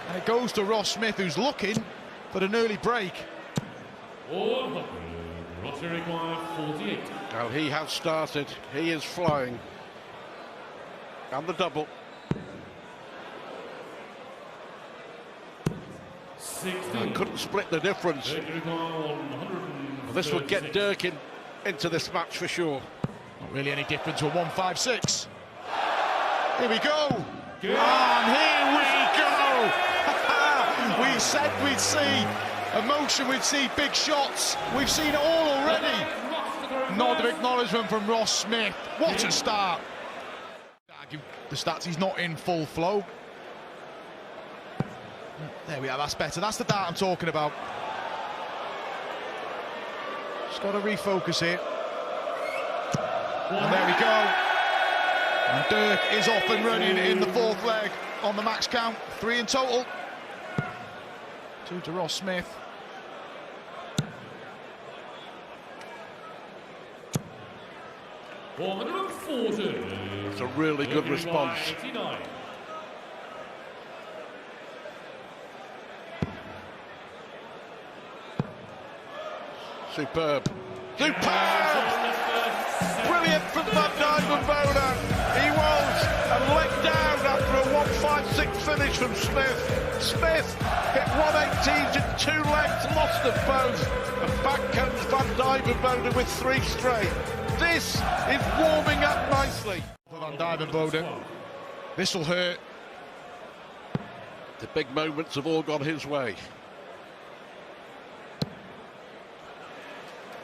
And it goes to Ross Smith, who's looking for an early break. Well, he has started. He is flying. And the double. 60. Couldn't split the difference. This will get Dirk into this match for sure. Not really any difference with 156. Here we go. And here we go. We said we'd see emotion, we'd see big shots. We've seen it all already. Nod of acknowledgement from Ross Smith. What a start. The stats, he's not in full flow. There we are, that's better. That's the dart I'm talking about. Just got to refocus here. And there we go. And Dirk is off and running in the fourth leg on the max count. 3 in total. 2 to Ross Smith. It's a really good response. Superb. Brilliant from Van Dijvenbode. He was and let down after a 156 finish from Smith. Smith hit 118s in 2 legs, lost them both. And back comes Van Dijvenbode with 3 straight. This is warming up nicely. Van Dijvenbode. This will hurt. The big moments have all gone his way.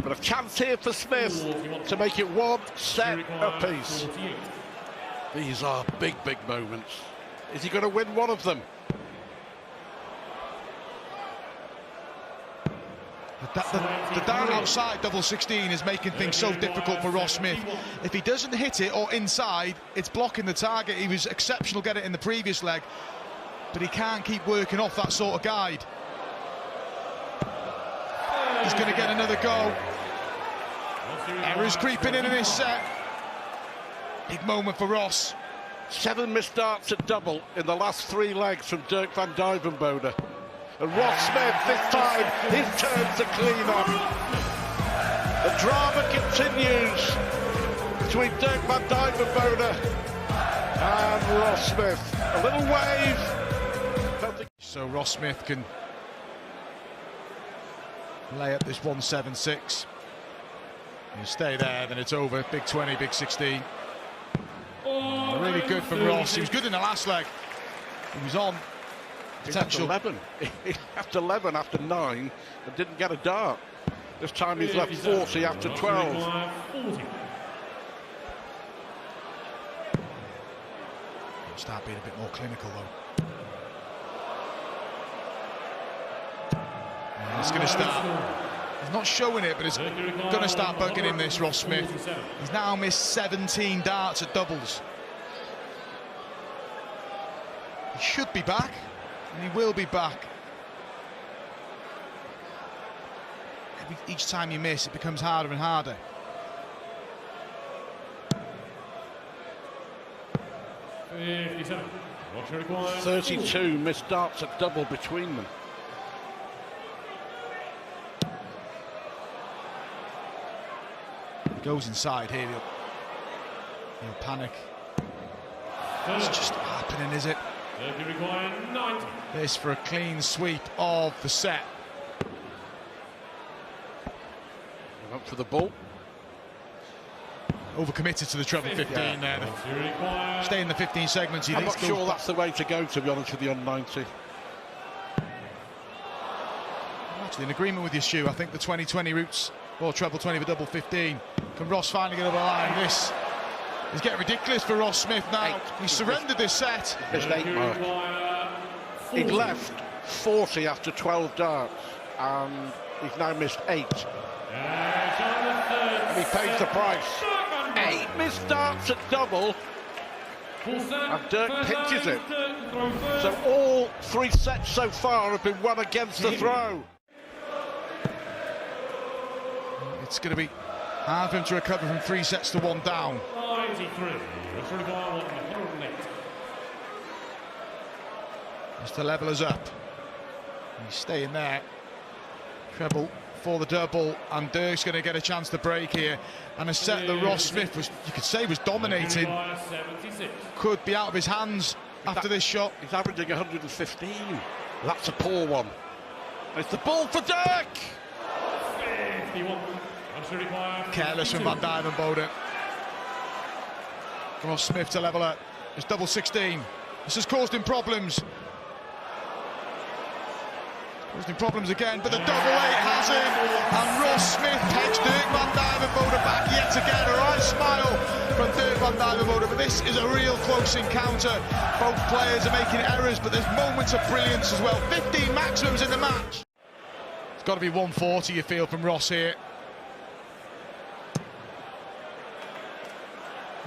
But a chance here for Smith to make it 1 set apiece. These are big, big moments. Is he going to win one of them? The down outside double 16 is making things so difficult for Ross Smith. If he doesn't hit it or inside, it's blocking the target. He was exceptional getting it in the previous leg, but he can't keep working off that sort of guide. He's going to get another go. Errors creeping in this set. Big moment for Ross. 7 missed darts at double in the last 3 legs from Dirk Van Dijvenbode. And Ross Smith, this time, his turn to clean up. The drama continues between Dirk Van Dijvenbode and Ross Smith. A little wave. So Ross Smith can lay up this 176. You stay there, then it's over. Big 20, big 16. Really good from Ross. He was good in the last leg. He was on potential. He left 11 after 9 and didn't get a dart. This time he's left 40 after 12. Start being a bit more clinical though. And it's going to start. He's not showing it, but it's going to start bugging him, this Ross Smith. He's now missed 17 darts at doubles. He should be back, and he will be back. Each time you miss, it becomes harder and harder. $57. 32 missed darts at double between them. Goes inside here, he'll panic. It's just happening, is it? This for a clean sweep of the set. Up for the ball. Overcommitted to the treble 15 there. Stay in the 15 segments. I'm not sure that's the way to go, to be honest with you, on 90. I'm actually in agreement with you, Stu. I think the 20-20 routes, or treble 20 for double 15. Can Ross finally get over the line? This is getting ridiculous for Ross Smith now. He surrendered this set. Missed 8 mark. He left 40 after 12 darts, and he's now missed 8. And he pays the price. 8 missed darts at double, and Dirk pinches it. So all 3 sets so far have been won against the throw. It's going to be hard for him to recover from 3 sets to 1 down. 93. As the levelers up. He's staying there. Treble for the double, and Dirk's going to get a chance to break here. And a set that Ross Smith was, you could say, was dominating, could be out of his hands after this shot. He's averaging 115. That's a poor one. It's the ball for Dirk. 51. Careless from Van Dijvenbode. Ross Smith to level up. It's double 16. This has caused him problems. Caused him problems again, but the double 8 has him. And Ross Smith takes Dirk Van Dijvenbode back yet again. A right smile from Dirk Van Dijvenbode, but this is a real close encounter. Both players are making errors, but there's moments of brilliance as well. 15 maximums in the match. It's got to be 140, you feel, from Ross here.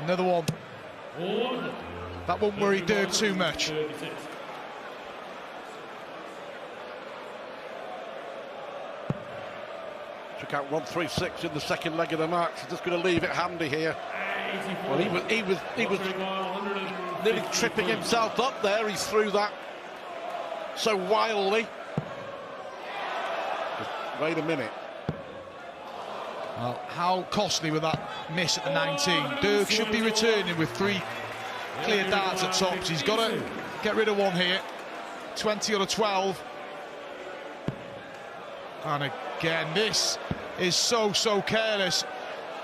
Another one. That won't worry Dirk too much. Took out 136 in the second leg of the match. He's just going to leave it handy here. Well, he was nearly tripping himself up there. He threw that so wildly. Just wait a minute. Well, how costly with that miss at the 19? Dirk should be returning with 3 clear darts at tops. He's got to get rid of one here. 20 or a 12. And again, this is so careless.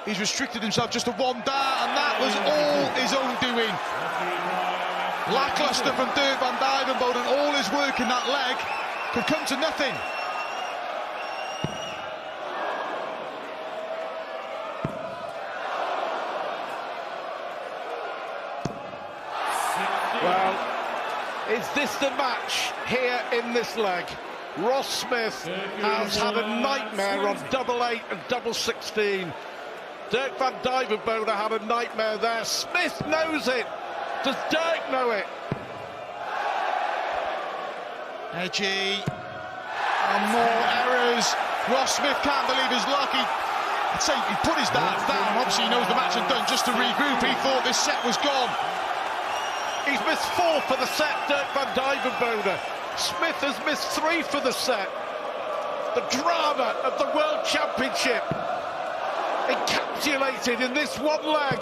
He's restricted himself just to 1 dart, and that was all his own doing. Lacklustre from Dirk Van Dijvenbode, and all his work in that leg could come to nothing. Well, is this the match here in this leg? Ross Smith has had a nightmare on double 8 and double 16. Dirk Van Dijvenbode had a nightmare there. Smith knows it. Does Dirk know it? Edgy. And more errors. Ross Smith can't believe his luck. I'd say he put his darts down. Obviously, he knows the match is done, just to regroup. He thought this set was gone. He's missed 4 for the set, Dirk Van Dijvenbode. Smith has missed 3 for the set. The drama of the World Championship encapsulated in this one leg.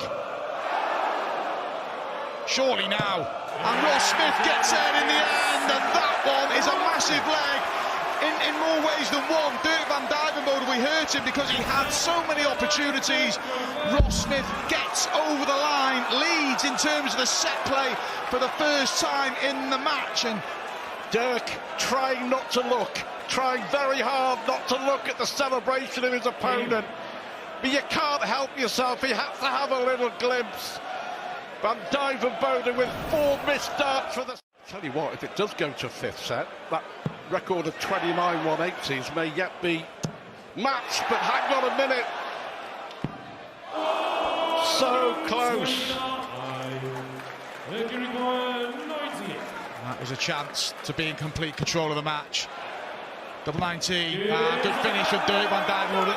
Surely now. And Ross Smith gets there in the end, and that one is a massive leg. In more ways than one. Dirk Van Dijvenbode, we hurt him because he had so many opportunities. Ross Smith gets over the line, leads in terms of the set play for the first time in the match. And Dirk trying not to look, trying very hard not to look at the celebration of his opponent. But you can't help yourself, he had to have a little glimpse. Van Dijvenbode with 4 missed darts for the... Tell you what, if it does go to 5th set, that record of 29 180s may yet be matched, but hang on a minute. So close. that was a chance to be in complete control of the match. Double 19, good finish from Dirk Van Dijvenbode.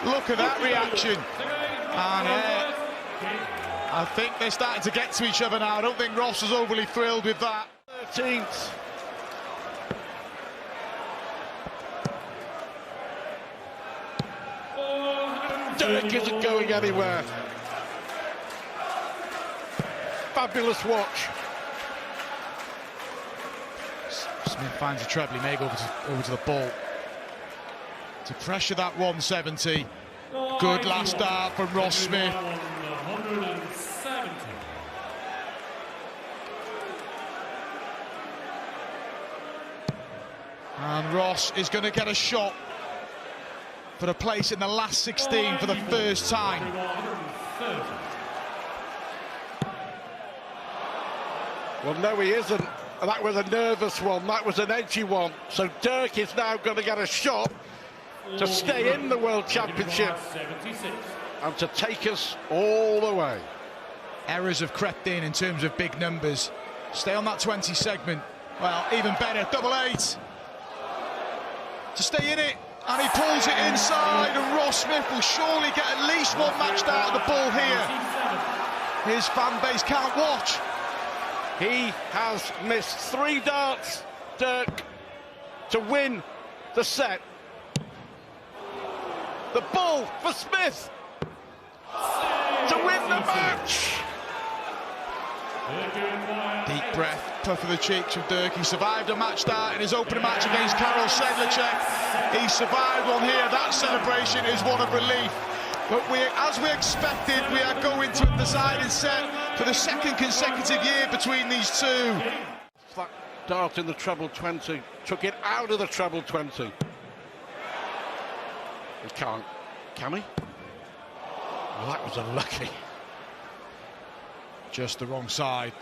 Look at that reaction. And I think they're starting to get to each other now. I don't think Ross was overly thrilled with that. 13th. Dirk isn't going anywhere. Fabulous watch. Smith finds a treble, he may go over to the ball. To pressure that 170. Good last start from Ross Smith. 170. And Ross is going to get a shot for the place in the last 16 for the first time. Well, no, he isn't. That was a nervous one. That was an edgy one. So Dirk is now going to get a shot to stay in the World Championship and to take us all the way. Errors have crept in terms of big numbers. Stay on that 20 segment. Well, even better, double 8. To stay in it, and he pulls it inside, and Ross Smith will surely get at least one match out of the ball here. His fan base can't watch. He has missed 3 darts, Dirk, to win the set. The ball for Smith to win the match. Deep breath, puff of the cheeks from Dirk. He survived a match start in his opening match against Karol Sedlacek. He survived one here. That celebration is one of relief. But as we expected, we are going to a deciding set for the second consecutive year between these two. That dart in the treble 20 took it out of the treble 20. He can't, can he? Well, that was unlucky. Just the wrong side.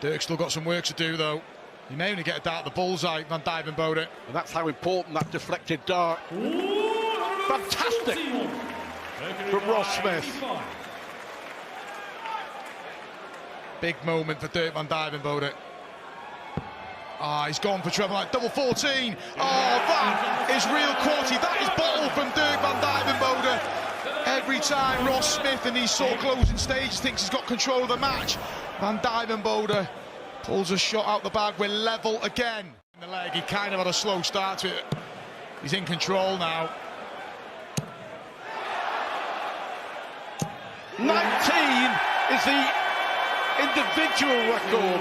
Dirk's still got some work to do, though. He may only get a dart at the bullseye, Van Dijvenbode. And that's how important that deflected dart. Fantastic from Ross Smith. Big moment for Dirk Van Dijvenbode. He's gone for treble, like double 14. That is real quality. That is bottle from Dirk Van Dijvenbode. Every time Ross Smith in these sort of closing stages thinks he's got control of the match, Van Dijvenbode pulls a shot out the bag. We're level again. In the leg, he kind of had a slow start to it. He's in control now. 19 is the individual record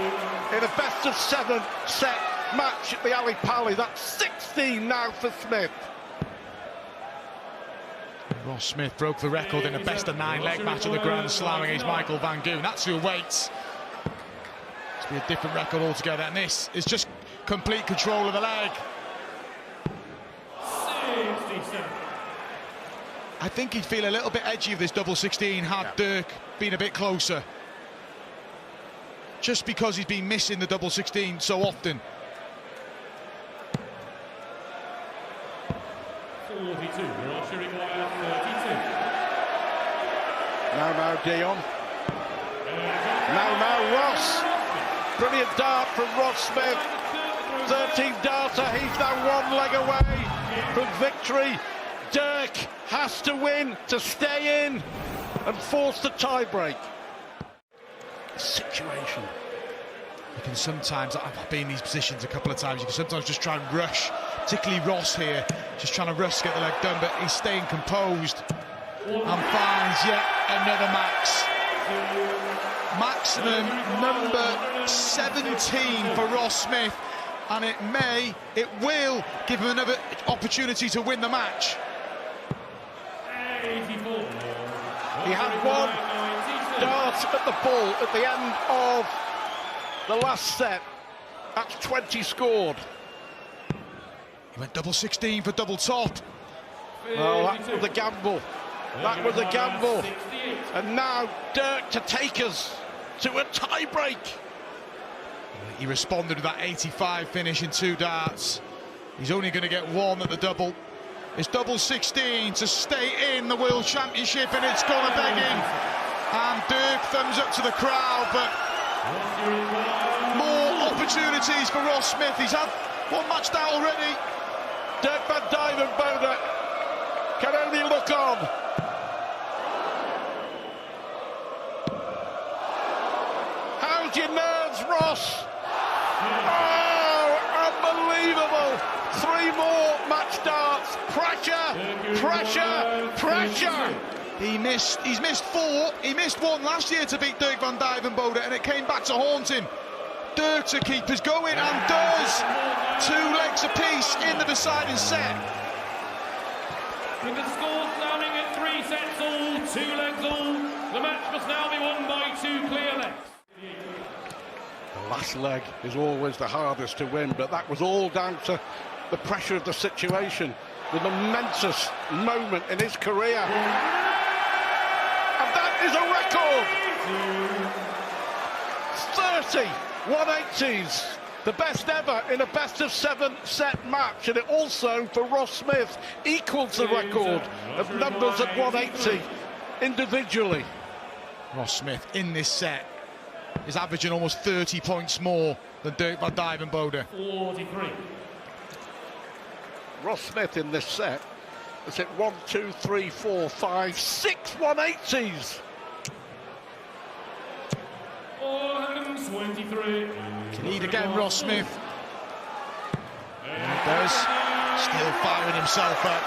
in a best-of-7 set match at the Ali Pali. That's 16 now for Smith. Ross Smith broke the record in a best-of-9 leg match at the Grand Slam against Michael van Gerwen. That's who waits. It's be a different record altogether, and this is just complete control of the leg. 67. I think he'd feel a little bit edgy of this double 16 had Dirk been a bit closer. Just because he's been missing the double 16 so often. 42. Russia require 32. Now Dion. Now Ross. Brilliant dart from Ross Smith. 13 darter. He's now 1 leg away from victory. Dirk has to win to stay in and force the tie-break. Situation. You can sometimes, I've been in these positions a couple of times, you can sometimes just try and rush, particularly Ross here, just trying to rush to get the leg done, but he's staying composed and finds yet another max. Maximum number 17 for Ross Smith, and it will give him another opportunity to win the match. 84. He had 1 dart at the ball at the end of the last set. That's 20 scored. He went double 16 for double top. Oh, that was a gamble. That was a gamble. And now Dirk to take us to a tie-break. He responded with that 85 finish in 2 darts. He's only going to get 1 at the double. It's double 16 to stay in the World Championship, and it's gone a begging. And Dirk thumbs up to the crowd, but more opportunities for Ross Smith. He's had 1 match out already. Dirk Van Dijvenbode can only look on. How's your nerves, Ross? Oh, unbelievable. 3 more match darts. Pressure, pressure, pressure. He's missed 4. He missed 1 last year to beat Dirk Van Dijvenbode, and it came back to haunt him. Dirk to keep us going, and does. 2 legs apiece in the deciding set. With the score standing at 3 sets all, 2 legs all, the match must now be won by 2 clear legs. The last leg is always the hardest to win, but that was all down to the pressure of the situation, the momentous moment in his career. And that is a record! 30 180s, the best ever in a best-of-7 set match, and it also, for Ross Smith, equals the record of numbers at 180 individually. Ross Smith in this set is averaging almost 30 points more than Dirk Van Dijvenbode. 43. Ross Smith in this set has hit 1, 2, 3, 4, 5, 6 180s. 423. Lead again, Ross Smith. And it does. Still firing himself up.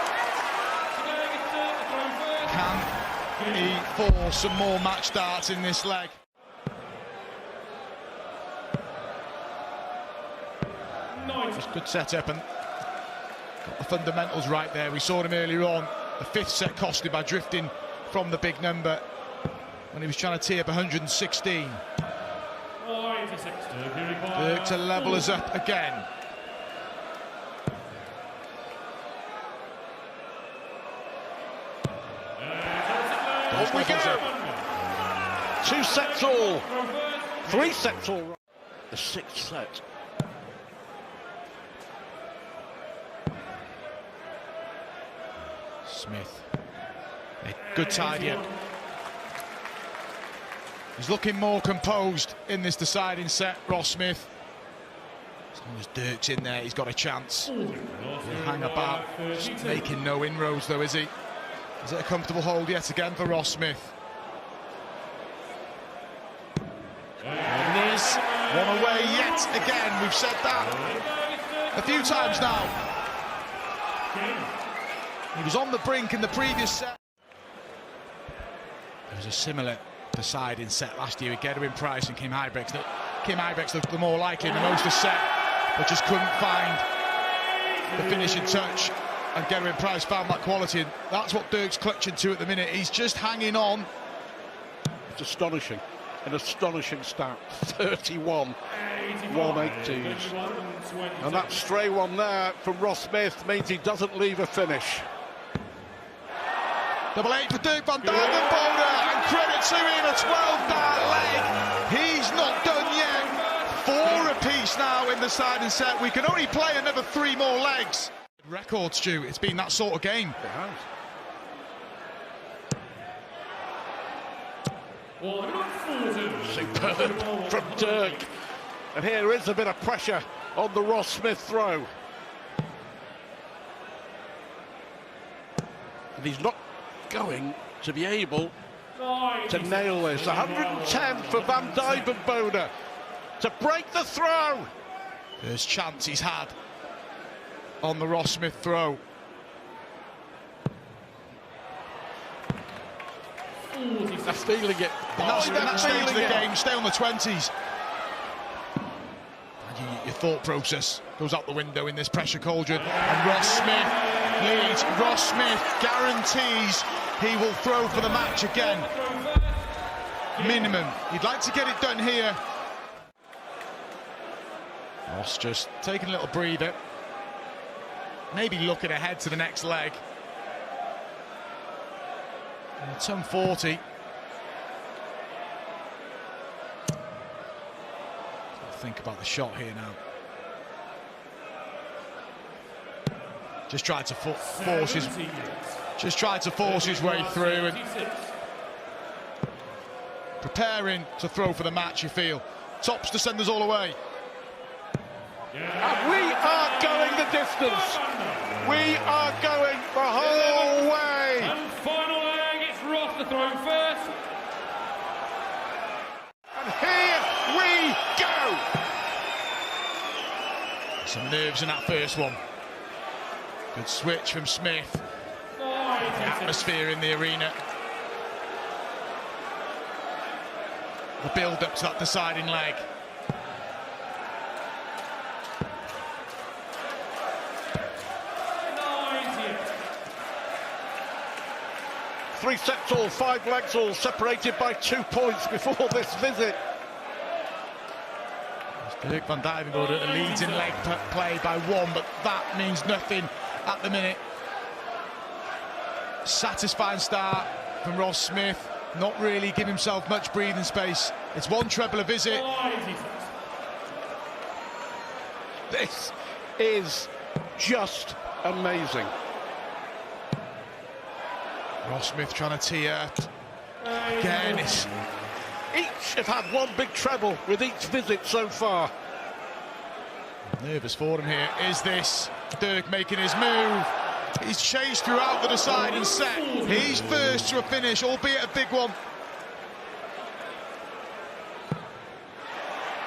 Can he force some more match starts in this leg? Just good setup and got the fundamentals right there. We saw him earlier on. The fifth set costed by drifting from the big number when he was trying to tee up 116. Dirk to level us up again. Off we go. 2 sets all. 3 sets all. The 6th set. Smith. A good tidy up. He's looking more composed in this deciding set, Ross Smith. As long as Dirk's in there, he's got a chance. He'll hang about, just making no inroads though, is he? Is it a comfortable hold yet again for Ross Smith? There it is. One away yet again. We've said that a few times now. He was on the brink in the previous set. There was a similar deciding set last year with Gedwin Price and Kim Huybrechts. Kim Huybrechts looked the more likely in the most of set, but just couldn't find the finishing touch. And Gedwin Price found that quality, and that's what Dirk's clutching to at the minute. He's just hanging on. It's astonishing, an astonishing stat. 31 180s. And that stray one there from Ross Smith means he doesn't leave a finish. Double 8 for Dirk van Dijvenbode, and credit to him, a 12-dart leg. He's not done yet. 4 apiece now in the siding set. We can only play another 3 more legs. Record, Stu. It's been that sort of game. It has. Superb from Dirk. And here is a bit of pressure on the Ross Smith throw. And he's not going to be able to nail this. 110 for Van Dijvenbode to break the throw. First chance he's had on the Ross Smith throw. They're feeling it. And that's in that stage of the game, stay on the 20s. And your thought process goes out the window in this pressure cauldron. And Ross Smith leads. Ross Smith guarantees he will throw for the match again. Minimum. He'd like to get it done here. Ross just taking a little breather. Maybe looking ahead to the next leg. Turn 40. Think about the shot here now. Just tried to force his way through and preparing to throw for the match. You feel tops to send us all away. And we are going the distance. We are going the whole way. And final leg, it's Ross to throw first. And here we go. Some nerves in that first one. Good switch from Smith. The atmosphere in the arena. The build-up to that deciding leg. Three sets all, 5 legs all, separated by 2 points before this visit. Dirk van Dijvenbode leads in leg play by 1, but that means nothing at the minute. Satisfying start from Ross Smith, not really giving himself much breathing space. It's 1 treble a visit. This is just amazing. Ross Smith trying to tee up. Again, it's... Each have had 1 big treble with each visit so far. Nervous for him here. Is this Dirk making his move? He's chased throughout the deciding set. He's first to a finish, albeit a big one.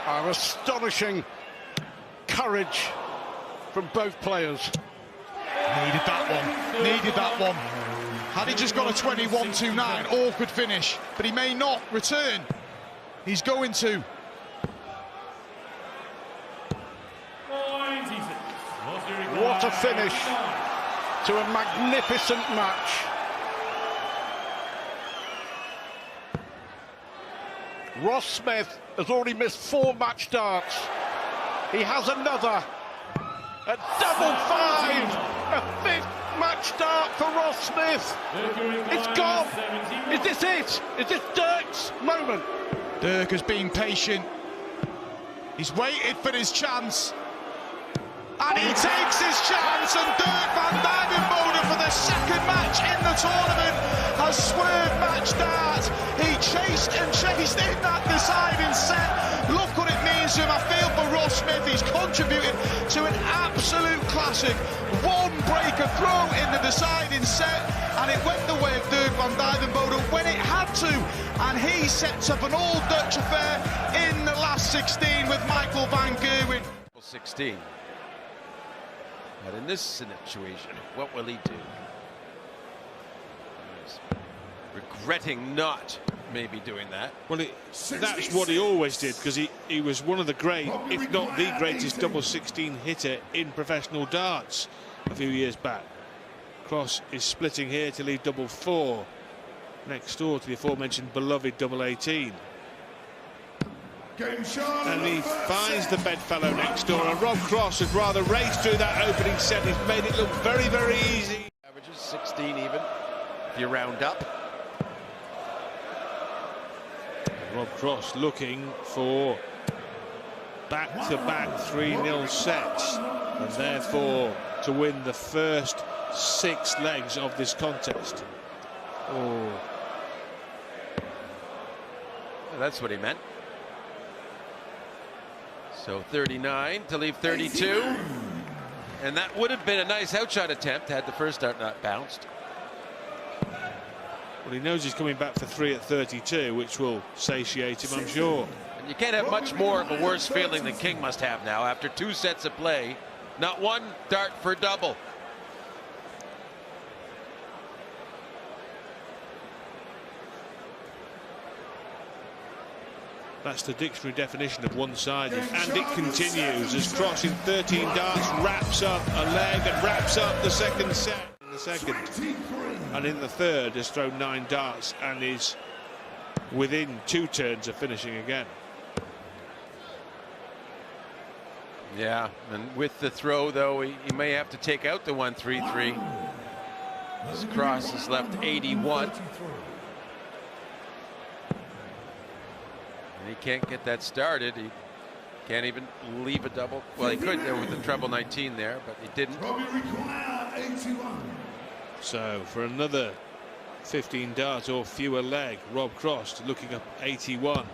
An astonishing courage from both players. Needed that one. Had he just got a 21-29, awkward finish, but he may not return. He's going to. What a finish to a magnificent match. Ross Smith has already missed 4 match darts. He has another. A double 5. A 5th match dart for Ross Smith. It's gone. Is this it? Is this Dirk's moment? Dirk has been patient. He's waited for his chance. And he takes his chance, and Dirk van Dijvenbode for the 2nd match in the tournament has swerved match dart. He chased and chased in that deciding set. Look what it means to him. I feel for Ross Smith. He's contributed to an absolute classic. One breaker throw in the deciding set, and it went the way of Dirk van Dijvenbode when it had to. And he sets up an all-Dutch affair in the last 16 with Michael van Gerwen. 16. But in this situation, what will he do? He's regretting not maybe doing that. Well, that's what he always did, because he was one of the great, if not the greatest, double 16 hitter in professional darts a few years back. Cross is splitting here to leave double 4 next door to the aforementioned beloved double 18. And he finds the bedfellow next door, and Rob Cross had rather raced through that opening set. He's made it look very, very easy. Averages 16 even, if you round up. And Rob Cross looking for back-to-back 3-0 sets, and therefore to win the first 6 legs of this contest. Oh. Well, that's what he meant. So 39 to leave 32, and that would have been a nice outshot attempt had the first dart not bounced. Well, he knows he's coming back for 3 at 32, which will satiate him, I'm sure. And you can't have much more of a worse feeling than King must have now after 2 sets of play. Not one dart for double. That's the dictionary definition of one-sided, and it continues as Cross in 13 darts wraps up a leg and wraps up the second set in the second, and in the third has thrown 9 darts and is within 2 turns of finishing again. Yeah, and with the throw though, he may have to take out the 1-3-3. His Cross has left 81. He can't get that started. He can't even leave a double. Well, he could there with the treble 19 there, but he didn't. So for another 15 darts or fewer leg, Rob Cross looking up 81.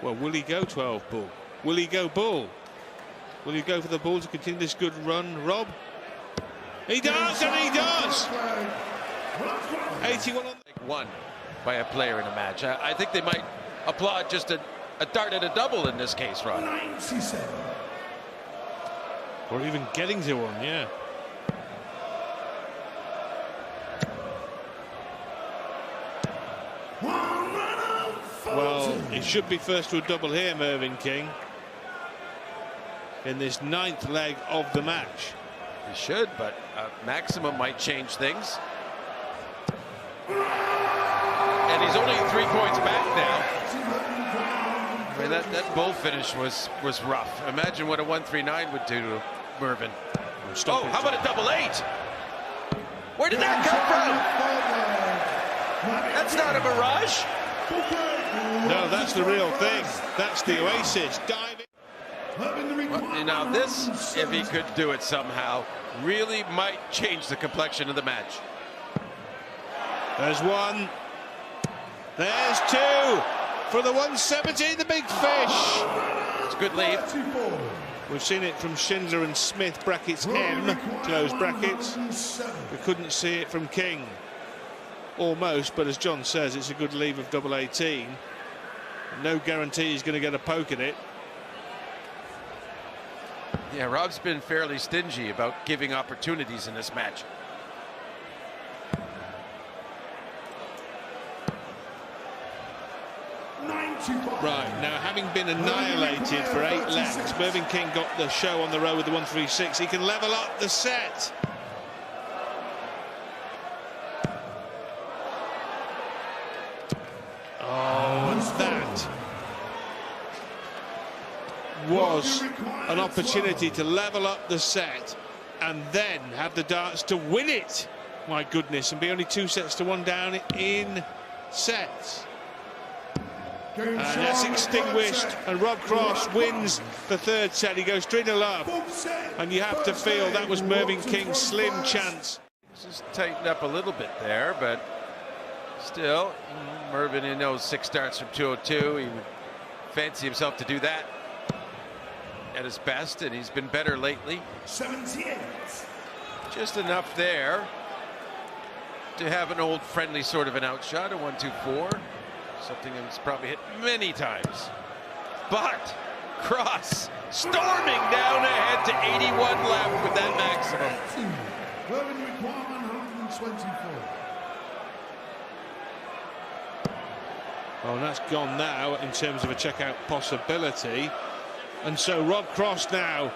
Well, will he go 12 bull? Will he go bull? Will he go for the bull to continue this good run, Rob? He does, and he does. 81 on one by a player in a match. I think they might applaud just a dart at a double in this case, Ron. Or even getting to one, yeah. Well, it should be first to a double here, Mervyn King, in this 9th leg of the match. He should, but maximum might change things. And he's only 3 points back now. I mean, that bull finish was rough. Imagine what a 1-3-9 would do to Mervyn. Oh, how about a double 8? Where did that come from? That's not a mirage. No, that's the real thing. That's the Oasis diving. Well, now this, if he could do it somehow, really might change the complexion of the match. There's one. There's 2 for the 170, the big fish. It's a good lead. We've seen it from Schindler and Smith, brackets M, close brackets. We couldn't see it from King. Almost, but as John says, it's a good leave of double 18. No guarantee he's going to get a poke at it. Yeah, Rob's been fairly stingy about giving opportunities in this match. Right, now having been annihilated for 8 legs, Mervyn King got the show on the road with the 136. He can level up the set. Oh, and that was an opportunity to level up the set and then have the darts to win it. My goodness, and be only 2-1 down in sets. And that's extinguished, and Rob Cross wins the 3rd set. He goes 3-0 up, and you have to feel that was Mervyn King's slim chance. Just tightened up a little bit there, but still, Mervyn in those 6 starts from 202. He would fancy himself to do that at his best, and he's been better lately. 78. Just enough there to have an old friendly sort of an outshot, a 1-2-4. Something he's probably hit many times. But Cross storming down ahead to 81 left with that maximum. Mervyn requirement 124. Oh, and that's gone now in terms of a checkout possibility. And so Rob Cross now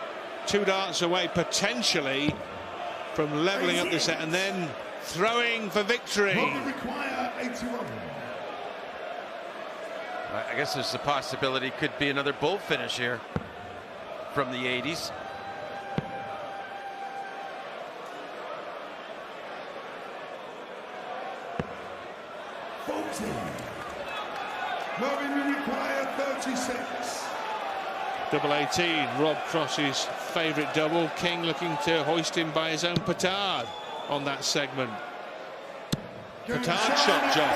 2 darts away potentially from levelling up the set and then throwing for victory. Mervyn require 81. I guess there's a possibility could be another bull finish here from the 80s. Mervyn will require 36. Double 18, Rob Cross's favourite double. King looking to hoist him by his own petard on that segment. Petard shot, John.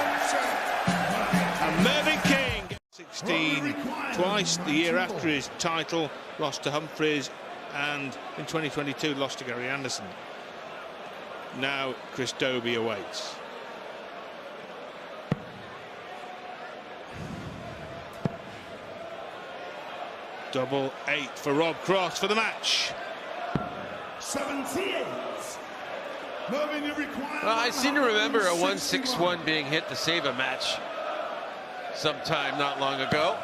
And Mervyn King, 16 twice the year after his title, lost to Humphries, and in 2022 lost to Gary Anderson. Now Chris Dobie awaits. Double 8 for Rob Cross for the match. 78. Mervyn, you require. Well, I seem to remember a 161 being hit to save a match sometime not long ago.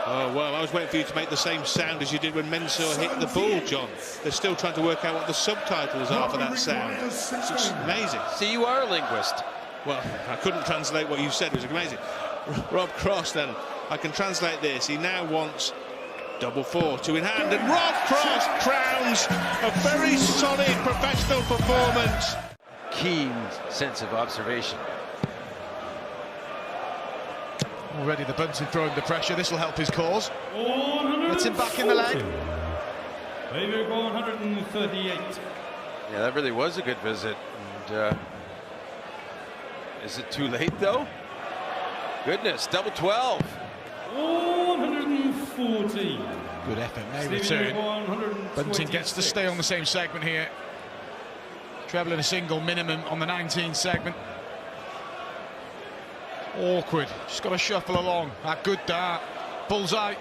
Oh, well, I was waiting for you to make the same sound as you did when Mensah hit the bull, John. They're still trying to work out what the subtitles are for that sound. It's amazing. See, you are a linguist. Well, I couldn't translate what you said. It was amazing. Rob Cross, then, I can translate this. He now wants double 4, 2 in hand, and Rob Cross crowns a very solid professional performance. Keen sense of observation. Already the Bunting throwing the pressure. This will help his cause. Gets him back in the leg. Favourite 138. Yeah, that really was a good visit. And is it too late though? Goodness, double 12. 140. Good effort, may return. Bunting gets to stay on the same segment here. Trebling a single minimum on the 19 segment. Awkward, just got to shuffle along. That good dart, bullseye.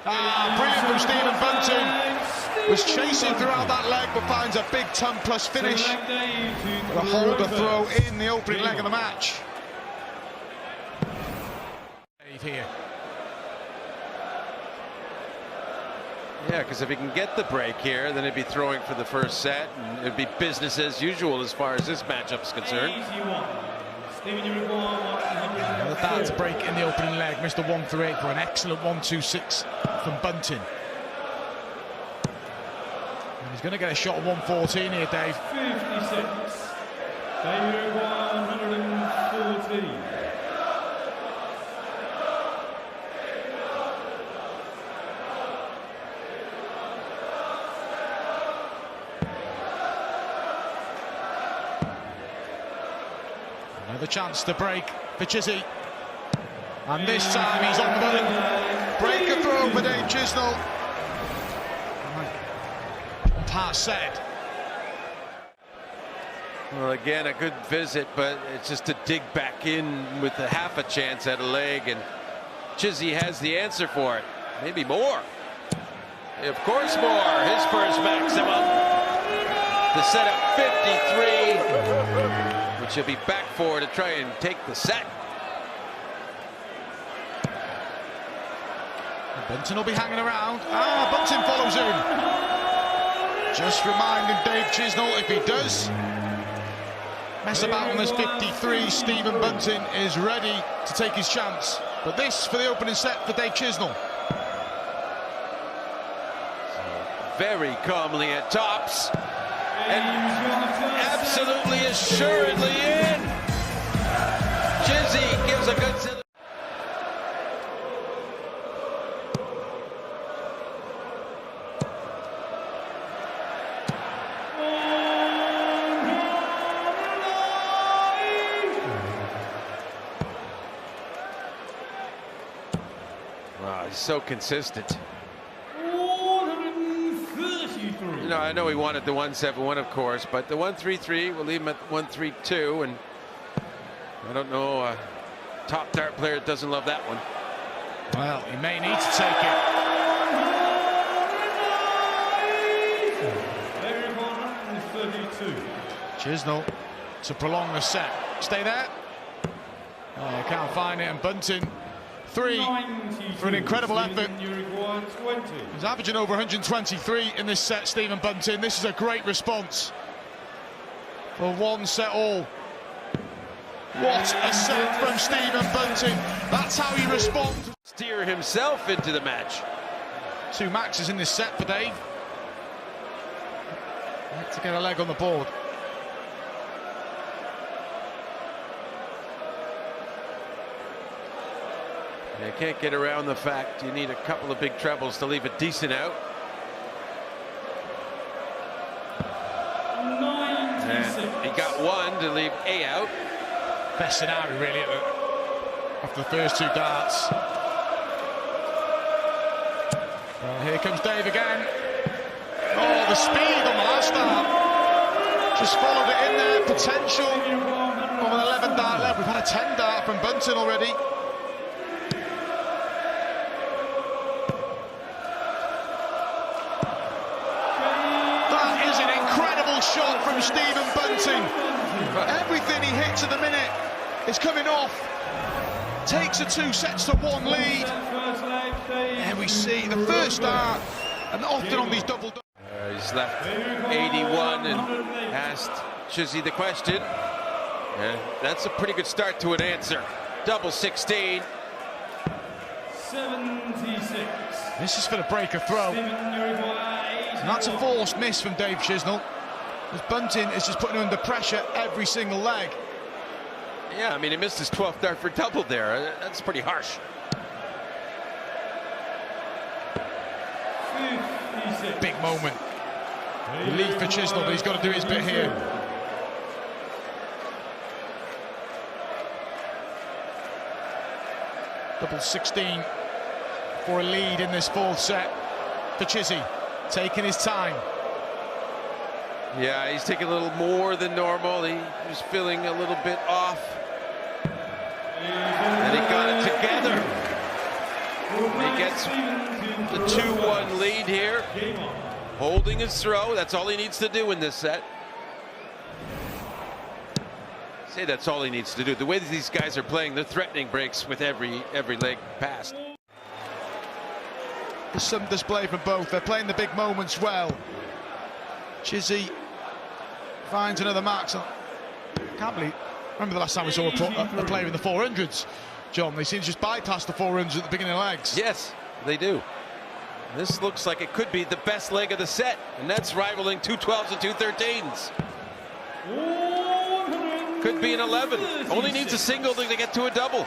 Brilliant from Stephen Bunting. Was chasing throughout that leg, but finds a big ton plus finish. The holder throw in the opening leg of the match. Here. Yeah, because if he can get the break here, then he'd be throwing for the first set, and it'd be business as usual as far as this matchup's concerned. The darts break in the opening leg, Mr. 138 for an excellent 126 from Bunting. And he's going to get a shot at 114 here, Dave. 56. Favourite 140. Another chance to break for Chizzy. And this time he's on the button. Break a throw for Dave Chisnell. Part set. Well, again, a good visit, but it's just to dig back in with a half a chance at a leg, and Cazoo has the answer for it. Maybe more. Of course more. His first maximum. To set up 53, which he'll be back for to try and take the set. Bunton will be hanging around. Bunton follows in. Just reminding Dave Chisnall, if he does mess about on this 53, Stephen Bunton is ready to take his chance. But this for the opening set for Dave Chisnall. Very calmly at tops. And absolutely assuredly in. Cazoo gives a good set. Wow, he's so consistent. You know, I know he wanted the 171, of course, but the 133, we'll leave him at 132, and I don't know, top dart player doesn't love that one. Well, he may need to take it. Chisnall to prolong the set. Stay there. Oh, can't find it, and Bunton 3 for an incredible effort. He's averaging over 123 in this set, Stephen Bunton. This is a great response for 1 set all. What a set from Stephen Bunton. That's how he responds. Steer himself into the match. 2 maxes in this set for Dave. To get a leg on the board. You can't get around the fact you need a couple of big trebles to leave a decent out. And he got 1 to leave A out. Best scenario, really, after the first 2 darts. Well, here comes Dave again. Oh, the speed on the last dart. Just followed it in there. Potential of an 11 dart left. We've had a 10 dart from Bunton already. Shot from Stephen Bunton. Everything he hits at the minute is coming off. Takes a 2 sets to 1 lead. And we see the first start, and often on these double. He's left 81 and asked Cazoo the question. And that's a pretty good start to an answer. Double 16. 76. This is for the breaker throw. And that's a forced miss from Dave Chisnall. As Bunton is just putting him under pressure every single leg. Yeah, I mean, he missed his 12th dart for double there. That's pretty harsh. 56. Big moment. Relief for Chisnall, but he's got to do his bit here. Double 16 for a lead in this 4th set for Cazoo, taking his time. Yeah, he's taking a little more than normal. He was feeling a little bit off. And he got it together. He gets the 2-1 lead here. Holding his throw. That's all he needs to do in this set. Say that's all he needs to do. The way that these guys are playing, they're threatening breaks with every leg passed. There's some display from both. They're playing the big moments well. Cazoo finds another max. Can't believe. Remember the last time we saw a player in the 400s, John? They seem to just bypass the 400s at the beginning of legs. Yes, they do. This looks like it could be the best leg of the set, and that's rivaling 2 12s and 2 13s. Could be an 11. Only needs a single to get to a double.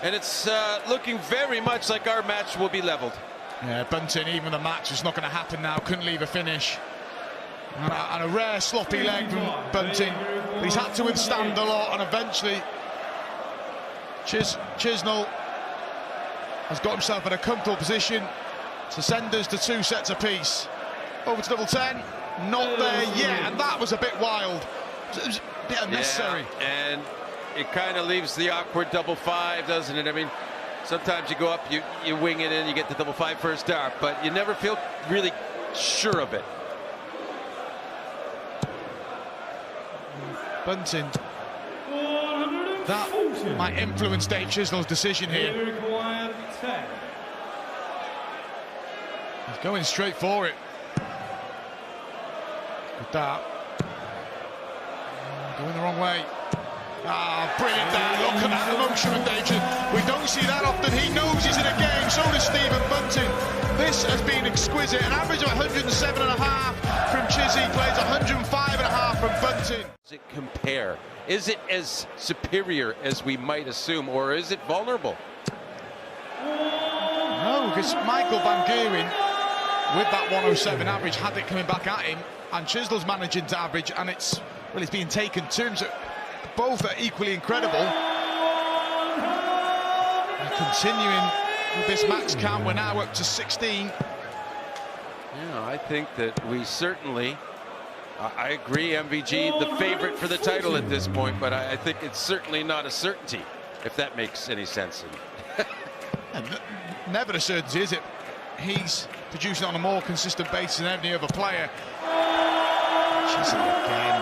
And it's looking very much like our match will be leveled. Yeah, Bunton, even the match is not going to happen now. Couldn't leave a finish. And a rare sloppy leg from Bunton. He's had to withstand a lot, and eventually Chisnall has got himself in a comfortable position to send us to 2 sets apiece. Over to double 10. Not there yet, and that was a bit wild. It was a bit unnecessary. Yeah, and it kind of leaves the awkward double five, doesn't it? I mean, sometimes you go up, you wing it in, you get the double five first dart, but you never feel really sure of it. Bunting. That might influence Dave Chisnell's decision here. He's going straight for it. Good that. Going the wrong way. Ah, brilliant there. Look at that emotion with Dave Chisnell. We don't see that often. He knows he's in a game. So does Stephen Bunting. This has been exquisite. An average of 107.5 from Chizzy. Plays 105.5 from Bunting. Does it compare? Is it as superior as we might assume, or is it vulnerable? No, because Michael Van Gerwen, with that 107 average, had it coming back at him, and Chisnell's managing to average, and it's being taken terms that both are equally incredible. And continuing with this max count, we're now up to 16. Yeah, I think that we certainly, I agree, MVG, the favorite for the title at this point, but I think it's certainly not a certainty, if that makes any sense. Never a certainty, is it? He's producing on a more consistent basis than any other player. Chizzy again.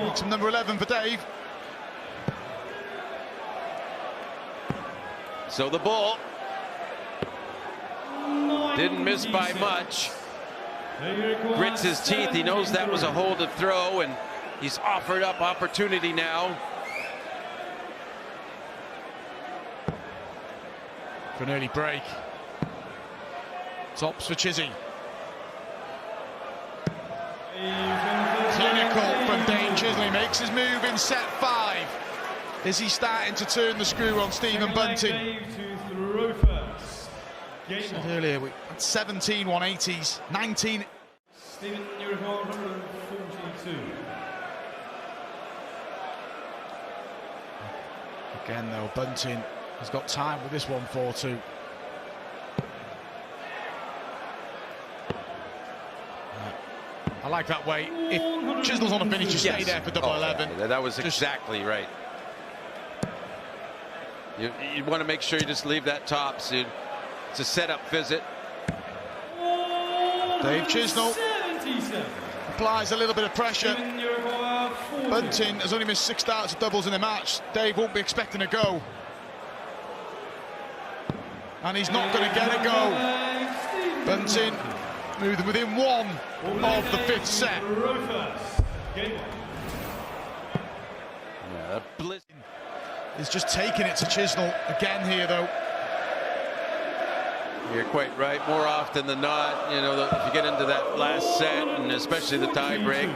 It's number 11 for Dave. So the ball didn't miss by much. Grits his teeth. He knows that was a holded throw, and he's offered up opportunity now. For an early break. Tops for Chizzy. Clinical from Dave Chisnell. He makes his move in set 5. Is he starting to turn the screw on Stephen Bunting? Said earlier, we had 17 180s, 19. Stephen, you're 142. Again, though, Bunting has got time with this 1-4-2. I like that way. If Chisnell's on a finish, you stay there for double 11. Yeah, that was exactly right. You want to make sure you just leave that top. So it's a setup visit. Dave Chisnell applies a little bit of pressure. Bunting has only missed 6 starts of doubles in the match. Dave won't be expecting a go. And he's not going to get a go. Bunting moving within 1 of the 5th set. Yeah, He's just taking it to Chisnell again here, though. You're quite right. More often than not, you know, if you get into that last set, and especially the tie break,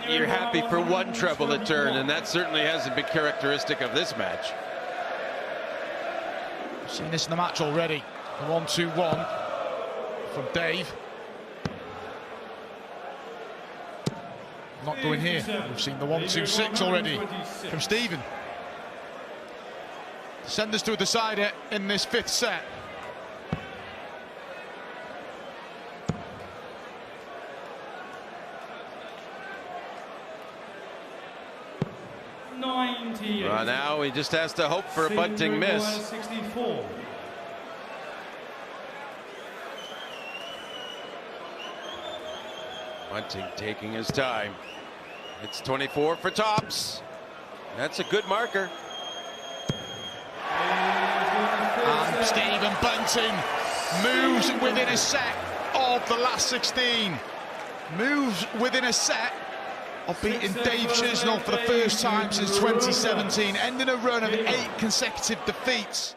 you're happy for one treble a turn, and that certainly hasn't been characteristic of this match. Seen this in the match already. The 1-2-1 from Dave. Not going here. We've seen the 1-2-6 already from Stephen. Send us to a decider in this 5th set. Well, now he just has to hope for a Bunting miss. 64. Bunting taking his time. It's 24 for tops. That's a good marker. And Stephen Bunting moves within a set of the last 16. Moves within a set of beating Dave Chisnell for the first time since 2017, ending a run of 8 consecutive defeats.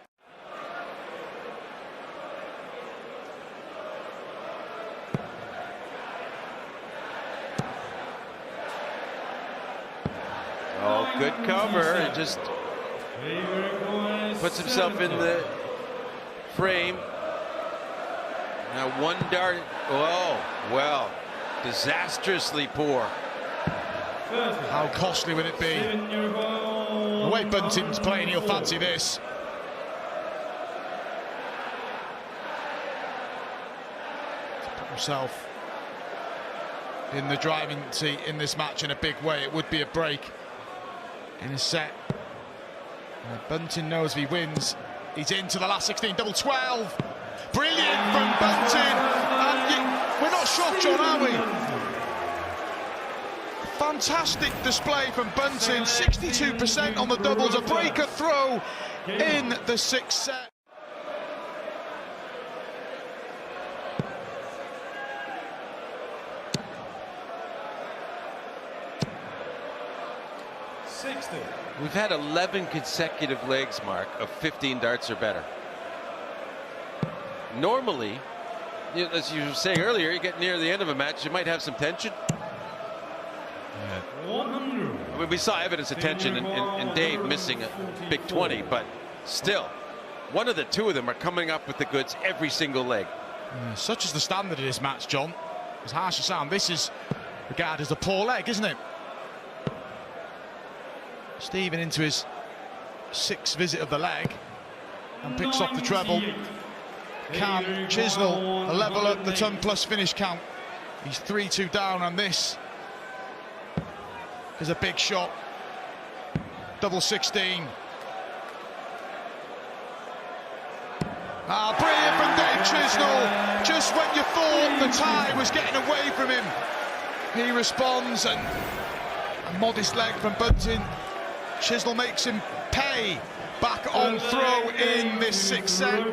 Oh, good cover. It just puts himself in the frame. Now one dart. Oh, well, disastrously poor. How costly would it be? The way Bunting's playing, he'll fancy this. To put himself in the driving seat in this match in a big way. It would be a break in a set. Bunting knows if he wins, he's into the last 16, double 12. Brilliant from Bunting. And we're not shocked, John, are we? Fantastic display from Bunting, 62% on the doubles, a breaker throw in the sixth set. We've had 11 consecutive legs, Mark, of 15 darts or better. Normally, as you were saying earlier, you get near the end of a match, you might have some tension. I mean, we saw evidence of tension in Dave missing a big 20, but still, one of the two of them are coming up with the goods every single leg. Such is the standard of this match, John. As harsh as sound, this is regarded as a poor leg, isn't it? Stephen into his sixth visit of the leg and picks up the treble. Can Chisnell level up the ton plus finish count? He's 3-2 down, and this is a big shot. Double 16. Brilliant from Dave Chisnell. Just when you thought the tie was getting away from him, he responds, and a modest leg from Bunting. Chisnell makes him pay. Back on throw in this sixth set.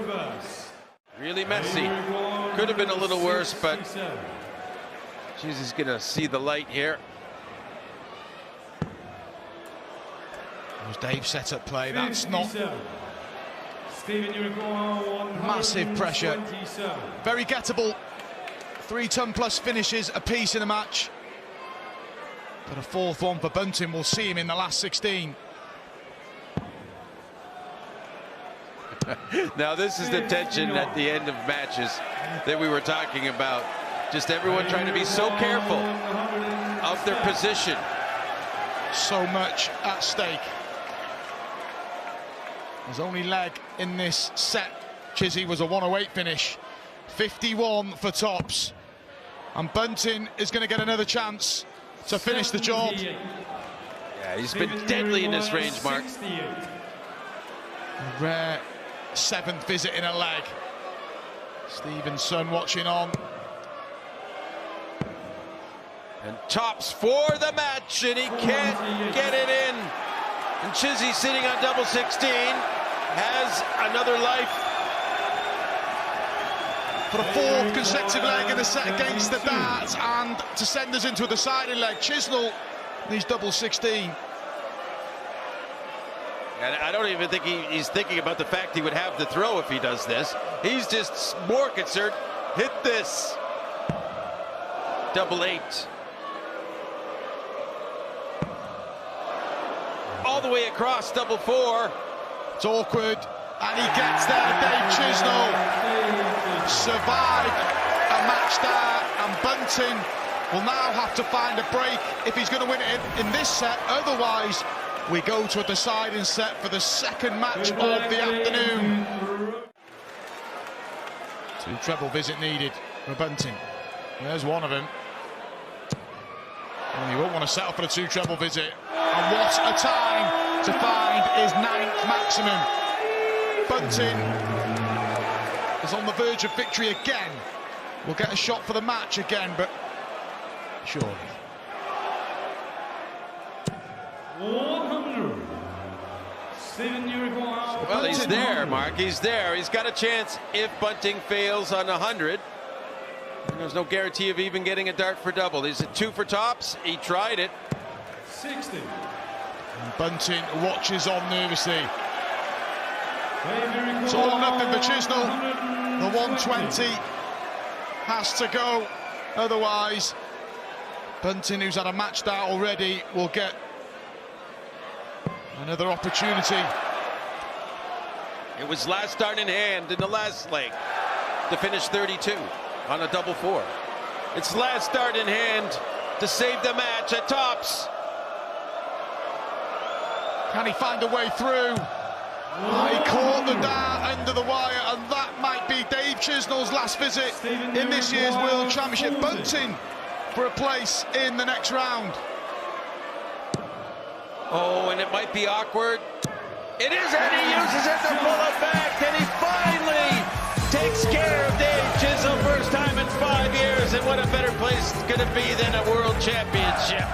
Really messy. Could have been a little worse, but he's going to see the light here. Was Dave's set-up play. That's not massive pressure. Very gettable. 3 ton plus finishes apiece in a match. But a fourth one for Bunting. We'll see him in the last 16. Now this is the tension at the end of matches that we were talking about. Just everyone trying to be so careful of their position. So much at stake. His only leg in this set, Chizzy, was a 108 finish. 51 for tops. And Bunting is going to get another chance to finish the job. Yeah, he's been deadly in this range, Mark. A rare 7th visit in a leg. Stevenson watching on. And tops for the match, and he can't get it in. And Chizzy, sitting on double 16, has another life. For the 4th consecutive leg in the set against the darts, and to send us into a deciding leg. Chisnell, these double 16. And I don't even think he's thinking about the fact he would have the throw if he does this. He's just more concerned. Hit this. Double 8. All the way across, double 4. It's awkward, and he gets there. Dave Chisnell survived a match there, and Bunting will now have to find a break if he's going to win it in this set. Otherwise, we go to a deciding set for the second match of the afternoon. 2 treble visit needed for Bunting. There's one of them. Well, he won't want to settle for the 2 treble visit. And what a time to find his 9th maximum. Bunting is on the verge of victory again. We'll get a shot for the match again, but surely. 100. Well, he's there, Mark. He's there. He's got a chance if Bunting fails on 100. There's no guarantee of even getting a dart for double. He's at 2 for tops. He tried it. 60. And Bunting watches on nervously. It's all or nothing for Chisnell. The 120 has to go. Otherwise, Bunting, who's had a match start already, will get another opportunity. It was last dart in hand in the last leg to finish 32 on a double 4. It's last dart in hand to save the match at tops. Can he find a way through? He caught the dart under the wire, and that might be Dave Chisnell's last visit in this year's World Championship. Bunting for a place in the next round. Oh, and it might be awkward. It is, and he uses it to pull it back, and he finally takes care of Dave Chisholm, first time in 5 years, and what a better place could it be than a world championship.